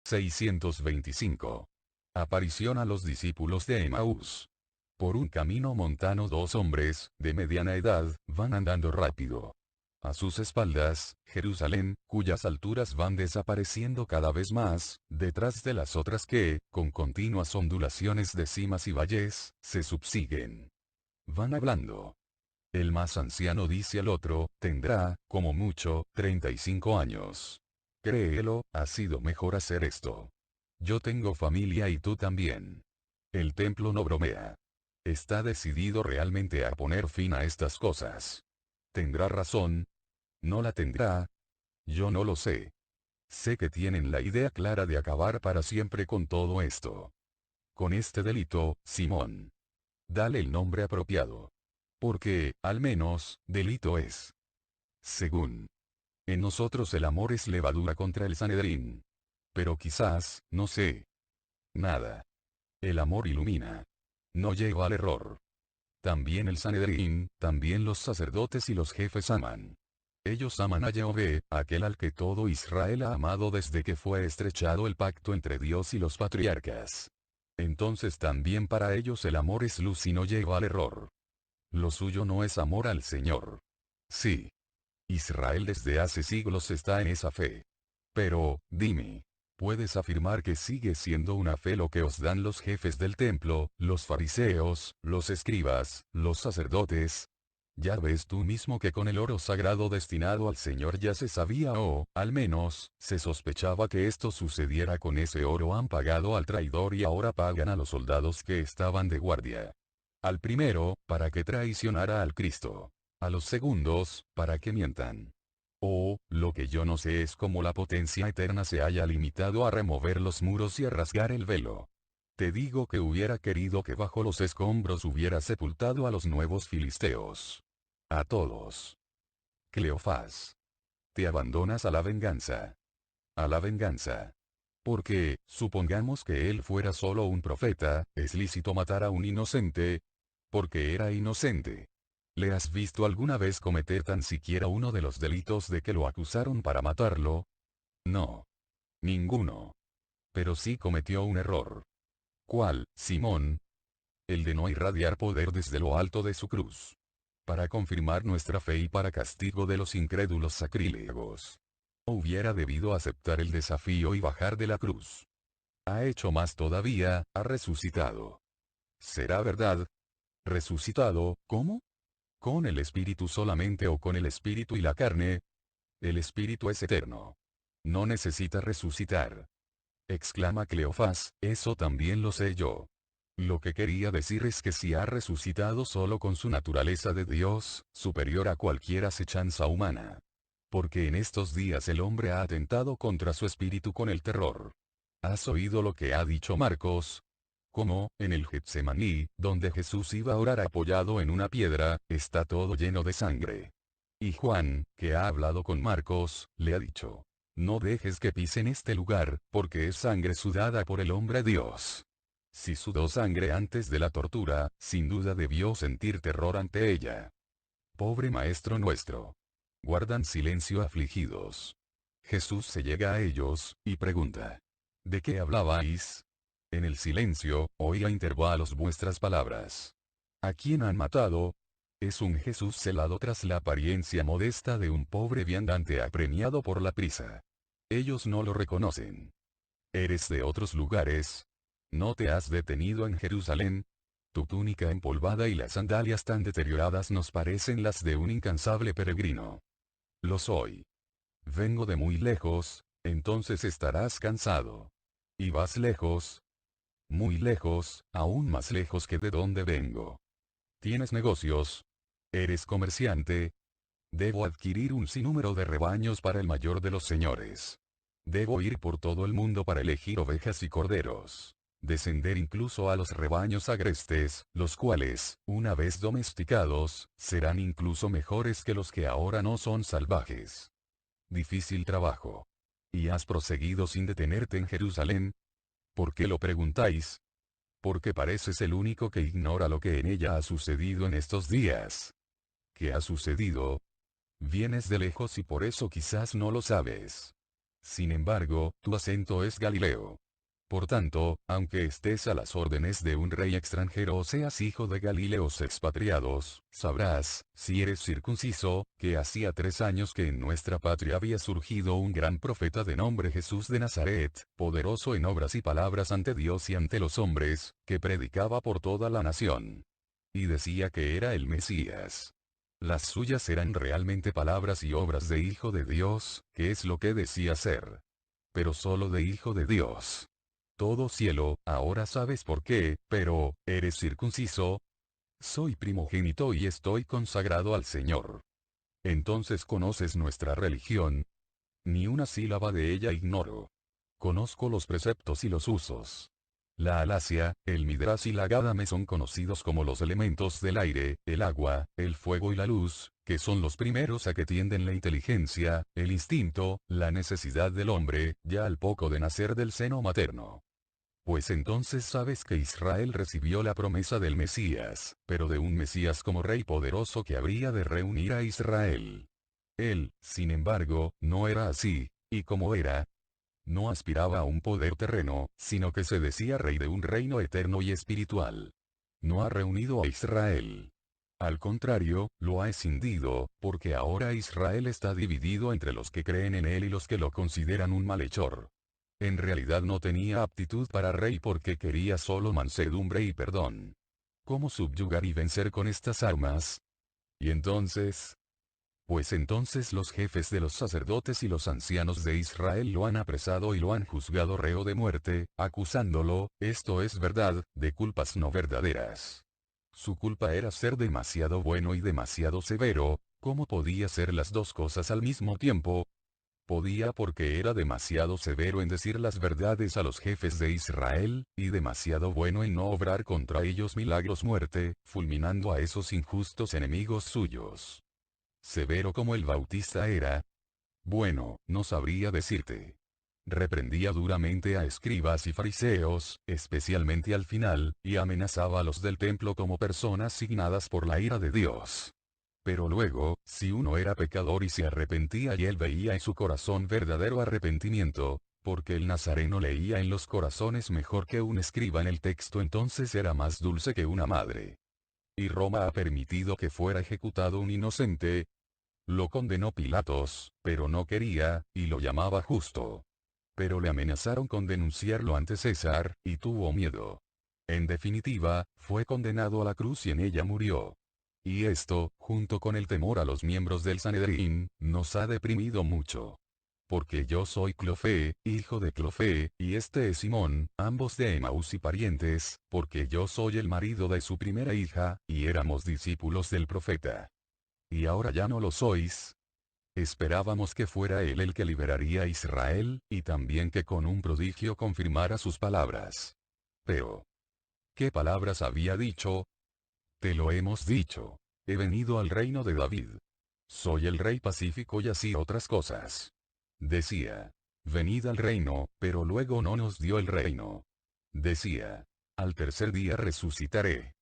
625. Aparición a los discípulos de Emaús. Por un camino montano dos hombres, de mediana edad, van andando rápido. A sus espaldas, Jerusalén, cuyas alturas van desapareciendo cada vez más, detrás de las otras que, con continuas ondulaciones de cimas y valles, se subsiguen. Van hablando. El más anciano dice al otro, tendrá, como mucho, 35 años. Créelo, ha sido mejor hacer esto. Yo tengo familia y tú también. El templo no bromea. Está decidido realmente a poner fin a estas cosas. ¿Tendrá razón? ¿No la tendrá? Yo no lo sé. Sé que tienen la idea clara de acabar para siempre con todo esto. Con este delito, Simón. Dale el nombre apropiado. Porque, al menos, delito es. Según. En nosotros el amor es levadura contra el Sanedrín. Pero quizás, no sé. Nada. El amor ilumina. No lleva al error. También el Sanedrín, también los sacerdotes y los jefes aman. Ellos aman a Yahvé, aquel al que todo Israel ha amado desde que fue estrechado el pacto entre Dios y los patriarcas. Entonces también para ellos el amor es luz y no lleva al error. Lo suyo no es amor al Señor. Sí. Israel desde hace siglos está en esa fe. Pero, dime. ¿Puedes afirmar que sigue siendo una fe lo que os dan los jefes del templo, los fariseos, los escribas, los sacerdotes? Ya ves tú mismo que con el oro sagrado destinado al Señor ya se sabía o, al menos, se sospechaba que esto sucediera con ese oro han pagado al traidor y ahora pagan a los soldados que estaban de guardia. Al primero, para que traicionara al Cristo. A los segundos, para que mientan. Lo que yo no sé es cómo la potencia eterna se haya limitado a remover los muros y a rasgar el velo. Te digo que hubiera querido que bajo los escombros hubiera sepultado a los nuevos filisteos. A todos. Cleofás. Te abandonas a la venganza. A la venganza. Porque, supongamos que él fuera solo un profeta, ¿es lícito matar a un inocente? Porque era inocente. ¿Le has visto alguna vez cometer tan siquiera uno de los delitos de que lo acusaron para matarlo? No. Ninguno. Pero sí cometió un error. ¿Cuál, Simón? El de no irradiar poder desde lo alto de su cruz. Para confirmar nuestra fe y para castigo de los incrédulos sacrílegos. Hubiera debido aceptar el desafío y bajar de la cruz. Ha hecho más todavía, ha resucitado. ¿Será verdad? ¿Resucitado, cómo? ¿Con el espíritu solamente o con el espíritu y la carne? El espíritu es eterno. No necesita resucitar. Exclama Cleofás, eso también lo sé yo. Lo que quería decir es que si ha resucitado solo con su naturaleza de Dios, superior a cualquier acechanza humana. Porque en estos días el hombre ha atentado contra su espíritu con el terror. ¿Has oído lo que ha dicho Marcos? Como, en el Getsemaní, donde Jesús iba a orar apoyado en una piedra, está todo lleno de sangre. Y Juan, que ha hablado con Marcos, le ha dicho, no dejes que pisen este lugar, porque es sangre sudada por el hombre Dios. Si sudó sangre antes de la tortura, sin duda debió sentir terror ante ella. Pobre maestro nuestro. Guardan silencio afligidos. Jesús se llega a ellos, y pregunta. ¿De qué hablabais? En el silencio, oí a intervalos vuestras palabras. ¿A quién han matado? Es un Jesús celado tras la apariencia modesta de un pobre viandante apremiado por la prisa. Ellos no lo reconocen. ¿Eres de otros lugares? ¿No te has detenido en Jerusalén? Tu túnica empolvada y las sandalias tan deterioradas nos parecen las de un incansable peregrino. Lo soy. Vengo de muy lejos, entonces estarás cansado. ¿Y vas lejos? Muy lejos, aún más lejos que de donde vengo. ¿Tienes negocios? ¿Eres comerciante? Debo adquirir un sinnúmero de rebaños para el mayor de los señores. Debo ir por todo el mundo para elegir ovejas y corderos. Descender incluso a los rebaños agrestes, los cuales, una vez domesticados, serán incluso mejores que los que ahora no son salvajes. Difícil trabajo. ¿Y has proseguido sin detenerte en Jerusalén? ¿Por qué lo preguntáis? Porque pareces el único que ignora lo que en ella ha sucedido en estos días. ¿Qué ha sucedido? Vienes de lejos y por eso quizás no lo sabes. Sin embargo, tu acento es Galileo. Por tanto, aunque estés a las órdenes de un rey extranjero o seas hijo de Galileos expatriados, sabrás, si eres circunciso, que hacía 3 años que en nuestra patria había surgido un gran profeta de nombre Jesús de Nazaret, poderoso en obras y palabras ante Dios y ante los hombres, que predicaba por toda la nación. Y decía que era el Mesías. Las suyas eran realmente palabras y obras de Hijo de Dios, que es lo que decía ser. Pero solo de Hijo de Dios. Todo cielo, ahora sabes por qué, pero, ¿eres circunciso? Soy primogénito y estoy consagrado al Señor. Entonces conoces nuestra religión. Ni una sílaba de ella ignoro. Conozco los preceptos y los usos. La alasia, el midras y la gádame son conocidos como los elementos del aire, el agua, el fuego y la luz, que son los primeros a que tienden la inteligencia, el instinto, la necesidad del hombre, ya al poco de nacer del seno materno. Pues entonces sabes que Israel recibió la promesa del Mesías, pero de un Mesías como rey poderoso que habría de reunir a Israel. Él, sin embargo, no era así, y como era, no aspiraba a un poder terreno, sino que se decía rey de un reino eterno y espiritual. No ha reunido a Israel. Al contrario, lo ha escindido, porque ahora Israel está dividido entre los que creen en él y los que lo consideran un malhechor. En realidad no tenía aptitud para rey porque quería solo mansedumbre y perdón. ¿Cómo subyugar y vencer con estas armas? Y entonces, pues entonces los jefes de los sacerdotes y los ancianos de Israel lo han apresado y lo han juzgado reo de muerte, acusándolo, esto es verdad, de culpas no verdaderas. Su culpa era ser demasiado bueno y demasiado severo. ¿Cómo podía ser las dos cosas al mismo tiempo? Podía porque era demasiado severo en decir las verdades a los jefes de Israel, y demasiado bueno en no obrar contra ellos milagros muerte, fulminando a esos injustos enemigos suyos. Severo como el Bautista era. Bueno, no sabría decirte. Reprendía duramente a escribas y fariseos, especialmente al final, y amenazaba a los del templo como personas signadas por la ira de Dios. Pero luego, si uno era pecador y se arrepentía y él veía en su corazón verdadero arrepentimiento, porque el nazareno leía en los corazones mejor que un escriba en el texto, entonces era más dulce que una madre. Y Roma ha permitido que fuera ejecutado un inocente. Lo condenó Pilatos, pero no quería, y lo llamaba justo. Pero le amenazaron con denunciarlo ante César, y tuvo miedo. En definitiva, fue condenado a la cruz y en ella murió. Y esto, junto con el temor a los miembros del Sanedrín, nos ha deprimido mucho. Porque yo soy Clofé, hijo de Clofé, y este es Simón, ambos de Emaús y parientes, porque yo soy el marido de su primera hija, y éramos discípulos del profeta. Y ahora ya no lo sois. Esperábamos que fuera él el que liberaría a Israel, y también que con un prodigio confirmara sus palabras. Pero, ¿qué palabras había dicho? Te lo hemos dicho. He venido al reino de David. Soy el rey pacífico y así otras cosas. Decía, venid al reino, pero luego no nos dio el reino. Decía, al tercer día resucitaré.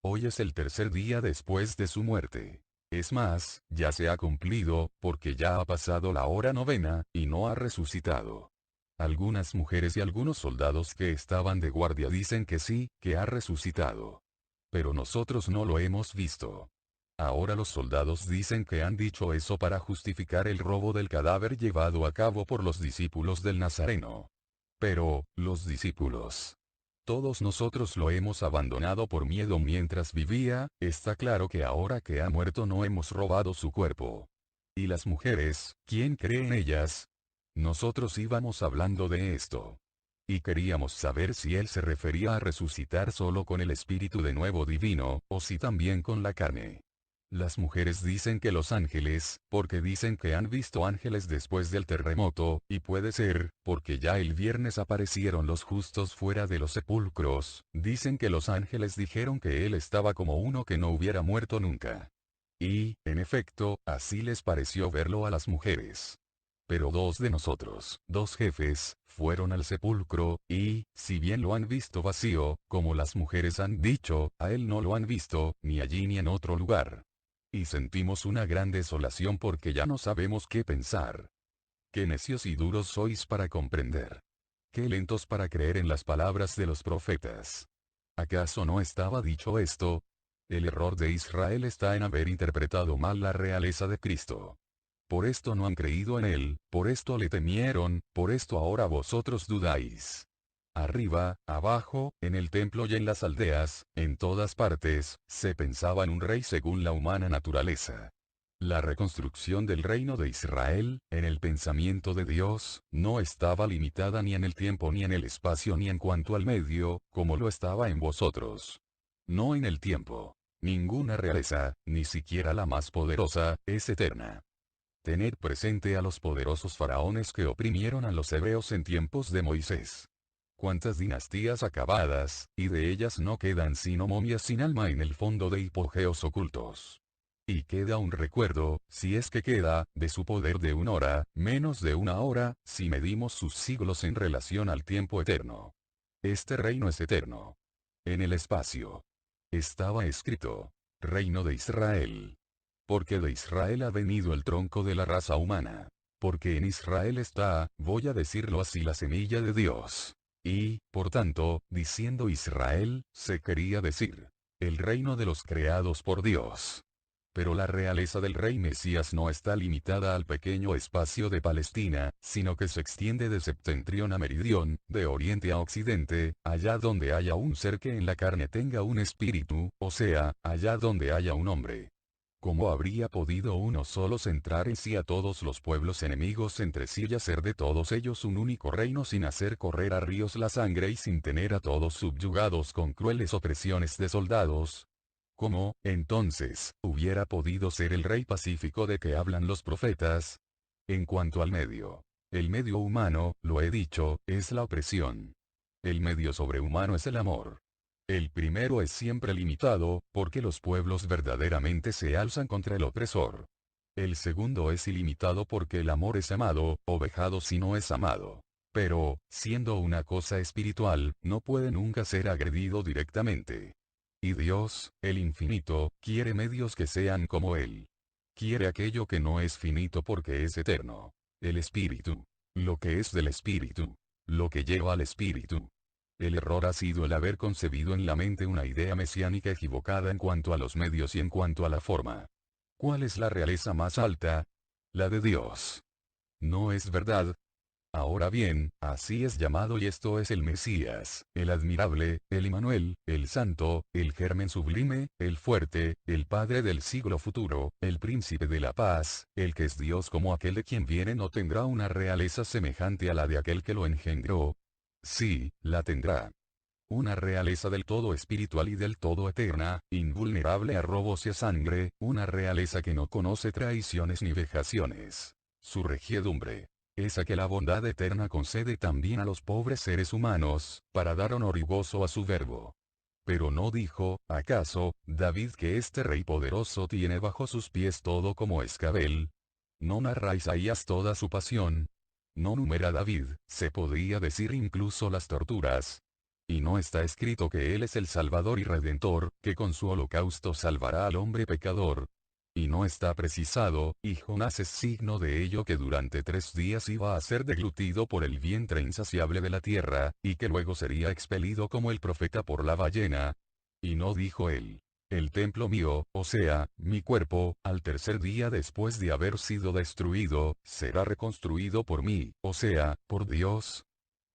Hoy es el tercer día después de su muerte. Es más, ya se ha cumplido, porque ya ha pasado la hora novena, y no ha resucitado. Algunas mujeres y algunos soldados que estaban de guardia dicen que sí, que ha resucitado. Pero nosotros no lo hemos visto. Ahora los soldados dicen que han dicho eso para justificar el robo del cadáver llevado a cabo por los discípulos del Nazareno. Pero, los discípulos. Todos nosotros lo hemos abandonado por miedo mientras vivía. Está claro que ahora que ha muerto no hemos robado su cuerpo. ¿Y las mujeres, quién cree en ellas? Nosotros íbamos hablando de esto. Y queríamos saber si él se refería a resucitar solo con el espíritu de nuevo divino, o si también con la carne. Las mujeres dicen que los ángeles, porque dicen que han visto ángeles después del terremoto, y puede ser, porque ya el viernes aparecieron los justos fuera de los sepulcros. Dicen que los ángeles dijeron que él estaba como uno que no hubiera muerto nunca. Y, en efecto, así les pareció verlo a las mujeres. Pero dos de nosotros, dos jefes, fueron al sepulcro, y, si bien lo han visto vacío, como las mujeres han dicho, a él no lo han visto, ni allí ni en otro lugar. Y sentimos una gran desolación porque ya no sabemos qué pensar. qué necios y duros sois para comprender. Qué lentos para creer en las palabras de los profetas. ¿Acaso no estaba dicho esto? El error de Israel está en haber interpretado mal la realeza de Cristo. Por esto no han creído en él, por esto le temieron, por esto ahora vosotros dudáis. Arriba, abajo, en el templo y en las aldeas, en todas partes, se pensaba en un rey según la humana naturaleza. La reconstrucción del reino de Israel, en el pensamiento de Dios, no estaba limitada ni en el tiempo ni en el espacio ni en cuanto al medio, como lo estaba en vosotros. No en el tiempo. Ninguna realeza, ni siquiera la más poderosa, es eterna. Tened presente a los poderosos faraones que oprimieron a los hebreos en tiempos de Moisés. Cuántas dinastías acabadas, y de ellas no quedan sino momias sin alma en el fondo de hipogeos ocultos. Y queda un recuerdo, si es que queda, de su poder de una hora, menos de una hora, si medimos sus siglos en relación al tiempo eterno. Este reino es eterno. En el espacio. Estaba escrito. Reino de Israel. Porque de Israel ha venido el tronco de la raza humana. Porque en Israel está, voy a decirlo así, la semilla de Dios. Y, por tanto, diciendo Israel, se quería decir, el reino de los creados por Dios. Pero la realeza del rey Mesías no está limitada al pequeño espacio de Palestina, sino que se extiende de septentrión a meridión, de oriente a occidente, allá donde haya un ser que en la carne tenga un espíritu, o sea, allá donde haya un hombre. ¿Cómo habría podido uno solo centrar en sí a todos los pueblos enemigos entre sí y hacer de todos ellos un único reino sin hacer correr a ríos la sangre y sin tener a todos subyugados con crueles opresiones de soldados? ¿Cómo, entonces, hubiera podido ser el rey pacífico de que hablan los profetas? En cuanto al medio. El medio humano, lo he dicho, es la opresión. El medio sobrehumano es el amor. El primero es siempre limitado, porque los pueblos verdaderamente se alzan contra el opresor. El segundo es ilimitado porque el amor es amado, o vejado si no es amado. Pero, siendo una cosa espiritual, no puede nunca ser agredido directamente. Y Dios, el infinito, quiere medios que sean como Él. Quiere aquello que no es finito porque es eterno. El espíritu. Lo que es del espíritu. Lo que lleva al espíritu. El error ha sido el haber concebido en la mente una idea mesiánica equivocada en cuanto a los medios y en cuanto a la forma. ¿Cuál es la realeza más alta? La de Dios. ¿No es verdad? Ahora bien, así es llamado y esto es el Mesías, el admirable, el Immanuel, el santo, el germen sublime, el fuerte, el Padre del siglo futuro, el príncipe de la paz, el que es Dios como aquel de quien viene no tendrá una realeza semejante a la de aquel que lo engendró. Sí, la tendrá. Una realeza del todo espiritual y del todo eterna, invulnerable a robos y a sangre, una realeza que no conoce traiciones ni vejaciones. Su regiedumbre. Esa que la bondad eterna concede también a los pobres seres humanos, para dar honor y gozo a su verbo. Pero no dijo, ¿acaso, David que este rey poderoso tiene bajo sus pies todo como escabel? ¿No narra Isaías toda su pasión? ¿No numera David, se podría decir incluso las torturas? Y no está escrito que Él es el Salvador y Redentor, que con su holocausto salvará al hombre pecador. Y no está precisado, y Jonás es signo de ello, que durante 3 días iba a ser deglutido por el vientre insaciable de la tierra, y que luego sería expelido como el profeta por la ballena. Y no dijo él. El templo mío, o sea, mi cuerpo, al tercer día después de haber sido destruido, será reconstruido por mí, o sea, por Dios.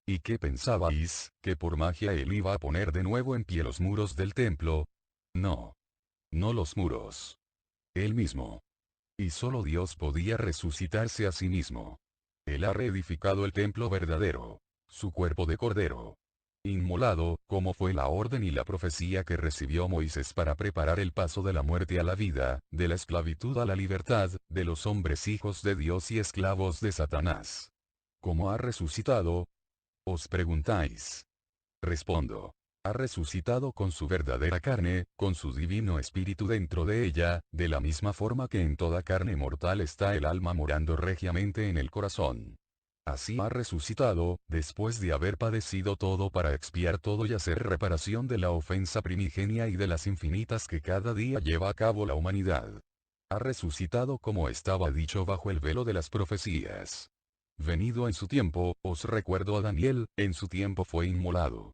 ¿Y qué pensabais, que por magia él iba a poner de nuevo en pie los muros del templo? No. No los muros. Él mismo. Y solo Dios podía resucitarse a sí mismo. Él ha reedificado el templo verdadero. Su cuerpo de cordero. Inmolado, como fue la orden y la profecía que recibió Moisés para preparar el paso de la muerte a la vida, de la esclavitud a la libertad, de los hombres hijos de Dios y esclavos de Satanás. ¿Cómo ha resucitado? Os preguntáis. Respondo. Ha resucitado con su verdadera carne, con su divino espíritu dentro de ella, de la misma forma que en toda carne mortal está el alma morando regiamente en el corazón. Así ha resucitado, después de haber padecido todo para expiar todo y hacer reparación de la ofensa primigenia y de las infinitas que cada día lleva a cabo la humanidad. Ha resucitado como estaba dicho bajo el velo de las profecías. venido en su tiempo, os recuerdo a Daniel, en su tiempo fue inmolado.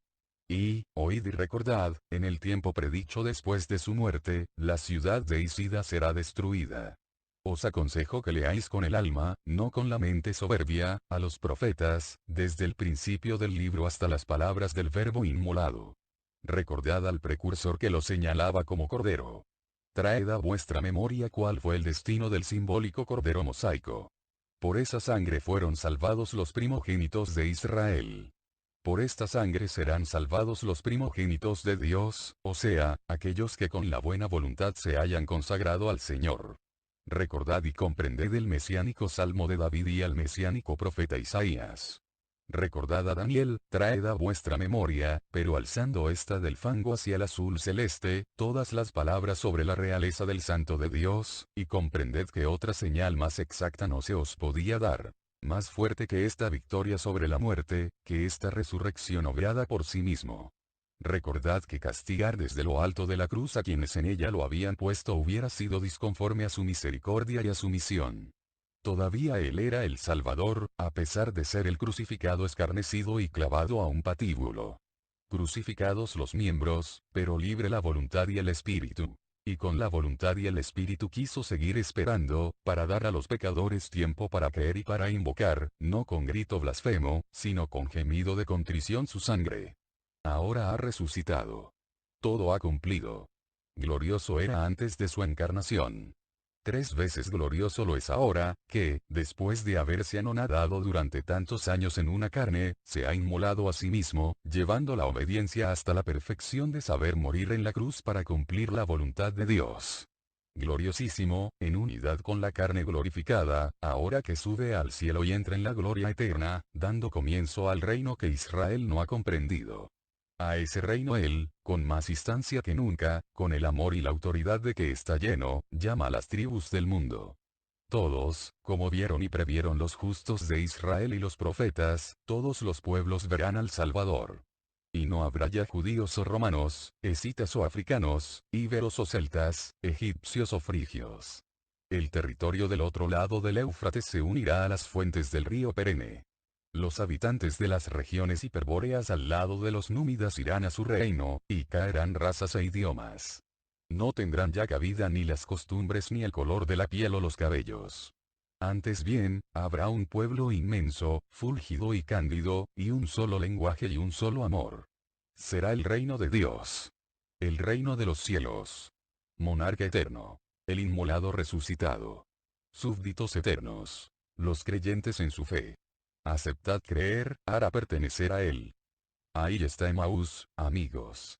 Y, oíd y recordad, en el tiempo predicho después de su muerte, la ciudad de Isida será destruida. Os aconsejo que leáis con el alma, no con la mente soberbia, a los profetas, desde el principio del libro hasta las palabras del verbo inmolado. Recordad al precursor que lo señalaba como cordero. Traed a vuestra memoria cuál fue el destino del simbólico cordero mosaico. Por esa sangre fueron salvados los primogénitos de Israel. Por esta sangre serán salvados los primogénitos de Dios, o sea, aquellos que con la buena voluntad se hayan consagrado al Señor. Recordad y comprended el mesiánico salmo de David y al mesiánico profeta Isaías. Recordad a Daniel, traed a vuestra memoria, pero alzando esta del fango hacia el azul celeste, todas las palabras sobre la realeza del Santo de Dios, y comprended que otra señal más exacta no se os podía dar. Más fuerte que esta victoria sobre la muerte, que esta resurrección obrada por sí mismo. Recordad que castigar desde lo alto de la cruz a quienes en ella lo habían puesto hubiera sido disconforme a su misericordia y a su misión. Todavía él era el Salvador, a pesar de ser el crucificado escarnecido y clavado a un patíbulo. Crucificados los miembros, pero libre la voluntad y el espíritu. Y con la voluntad y el espíritu quiso seguir esperando, para dar a los pecadores tiempo para creer y para invocar, no con grito blasfemo, sino con gemido de contrición su sangre. Ahora ha resucitado. Todo ha cumplido. Glorioso era antes de su encarnación. 3 veces glorioso lo es ahora, que, después de haberse anonadado durante tantos años en una carne, se ha inmolado a sí mismo, llevando la obediencia hasta la perfección de saber morir en la cruz para cumplir la voluntad de Dios. Gloriosísimo, en unidad con la carne glorificada, ahora que sube al cielo y entra en la gloria eterna, dando comienzo al reino que Israel no ha comprendido. A ese reino él, con más instancia que nunca, con el amor y la autoridad de que está lleno, llama a las tribus del mundo. Todos, como vieron y previeron los justos de Israel y los profetas, todos los pueblos verán al Salvador. Y no habrá ya judíos o romanos, escitas o africanos, íberos o celtas, egipcios o frigios. El territorio del otro lado del Éufrates se unirá a las fuentes del río Perene. Los habitantes de las regiones hiperbóreas al lado de los númidas irán a su reino, y caerán razas e idiomas. No tendrán ya cabida ni las costumbres ni el color de la piel o los cabellos. Antes bien, habrá un pueblo inmenso, fúlgido y cándido, y un solo lenguaje y un solo amor. Será el reino de Dios. El reino de los cielos. Monarca eterno. El inmolado resucitado. Súbditos eternos. Los creyentes en su fe. Aceptad creer, hará pertenecer a él. Ahí está Emaús, amigos.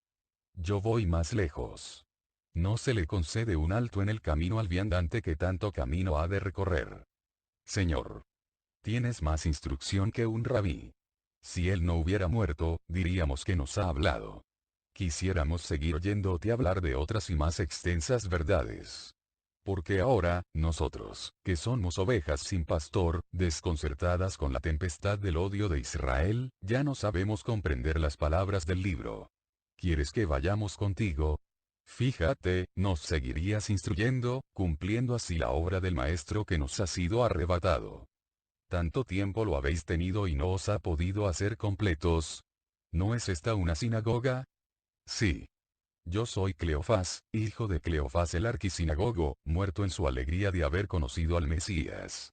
Yo voy más lejos. No se le concede un alto en el camino al viandante que tanto camino ha de recorrer. Señor. Tienes más instrucción que un rabí. Si él no hubiera muerto, diríamos que nos ha hablado. Quisiéramos seguir oyéndote hablar de otras y más extensas verdades. Porque ahora, nosotros, que somos ovejas sin pastor, desconcertadas con la tempestad del odio de Israel, ya no sabemos comprender las palabras del libro. ¿Quieres que vayamos contigo? Fíjate, nos seguirías instruyendo, cumpliendo así la obra del Maestro que nos ha sido arrebatado. Tanto tiempo lo habéis tenido y no os ha podido hacer completos. ¿No es esta una sinagoga? Sí. Yo soy Cleofás, hijo de Cleofás el arquisinagogo, muerto en su alegría de haber conocido al Mesías.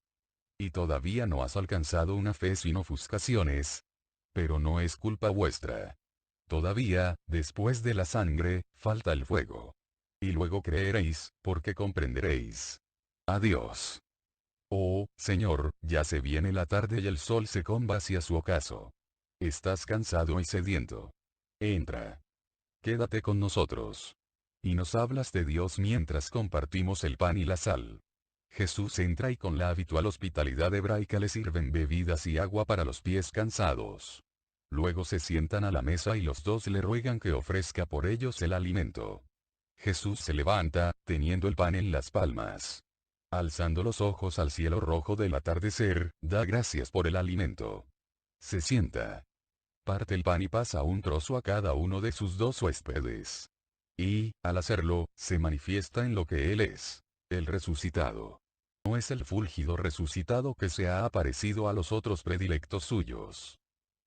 Y todavía no has alcanzado una fe sin ofuscaciones. Pero no es culpa vuestra. Todavía, después de la sangre, falta el fuego. Y luego creeréis, porque comprenderéis. Adiós. Oh, Señor, ya se viene la tarde y el sol se comba hacia su ocaso. Estás cansado y sediento. Entra. Quédate con nosotros. Y nos hablas de Dios mientras compartimos el pan y la sal. Jesús entra y con la habitual hospitalidad hebraica le sirven bebidas y agua para los pies cansados. Luego se sientan a la mesa y los dos le ruegan que ofrezca por ellos el alimento. Jesús se levanta, teniendo el pan en las palmas. Alzando los ojos al cielo rojo del atardecer, da gracias por el alimento. Se sienta. Parte el pan y pasa un trozo a cada uno de sus dos huéspedes. Y, al hacerlo, se manifiesta en lo que él es, el resucitado. No es el fúlgido resucitado que se ha aparecido a los otros predilectos suyos.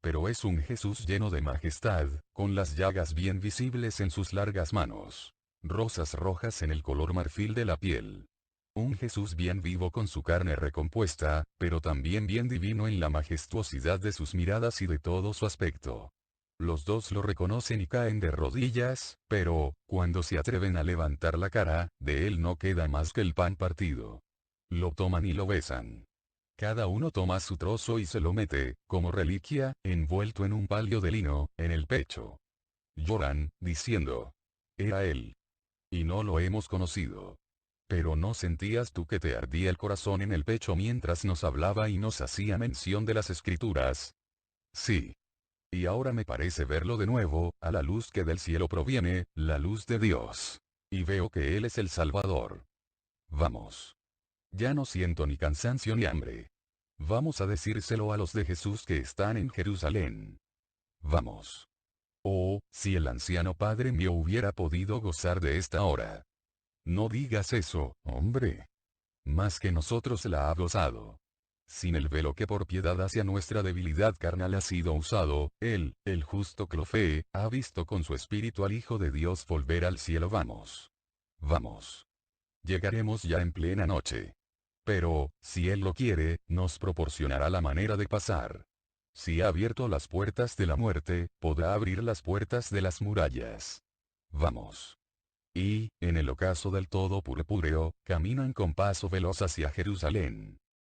Pero es un Jesús lleno de majestad, con las llagas bien visibles en sus largas manos. Rosas rojas en el color marfil de la piel. Un Jesús bien vivo con su carne recompuesta, pero también bien divino en la majestuosidad de sus miradas y de todo su aspecto. Los dos lo reconocen y caen de rodillas, pero, cuando se atreven a levantar la cara, de él no queda más que el pan partido. Lo toman y lo besan. Cada uno toma su trozo y se lo mete, como reliquia, envuelto en un palio de lino, en el pecho. Lloran, diciendo: era él. Y no lo hemos conocido. Pero ¿no sentías tú que te ardía el corazón en el pecho mientras nos hablaba y nos hacía mención de las escrituras? Sí. Y ahora me parece verlo de nuevo, a la luz que del cielo proviene, la luz de Dios. Y veo que Él es el Salvador. Vamos. Ya no siento ni cansancio ni hambre. Vamos a decírselo a los de Jesús que están en Jerusalén. Vamos. Oh, si el anciano padre mío hubiera podido gozar de esta hora. No digas eso, hombre. Más que nosotros la ha gozado. Sin el velo que por piedad hacia nuestra debilidad carnal ha sido usado, él, el justo Clofé, ha visto con su espíritu al Hijo de Dios volver al cielo. Vamos. Vamos. Llegaremos ya en plena noche. Pero, si él lo quiere, nos proporcionará la manera de pasar. Si ha abierto las puertas de la muerte, podrá abrir las puertas de las murallas. Vamos. Y, en el ocaso del todo purpúreo, caminan con paso veloz hacia Jerusalén.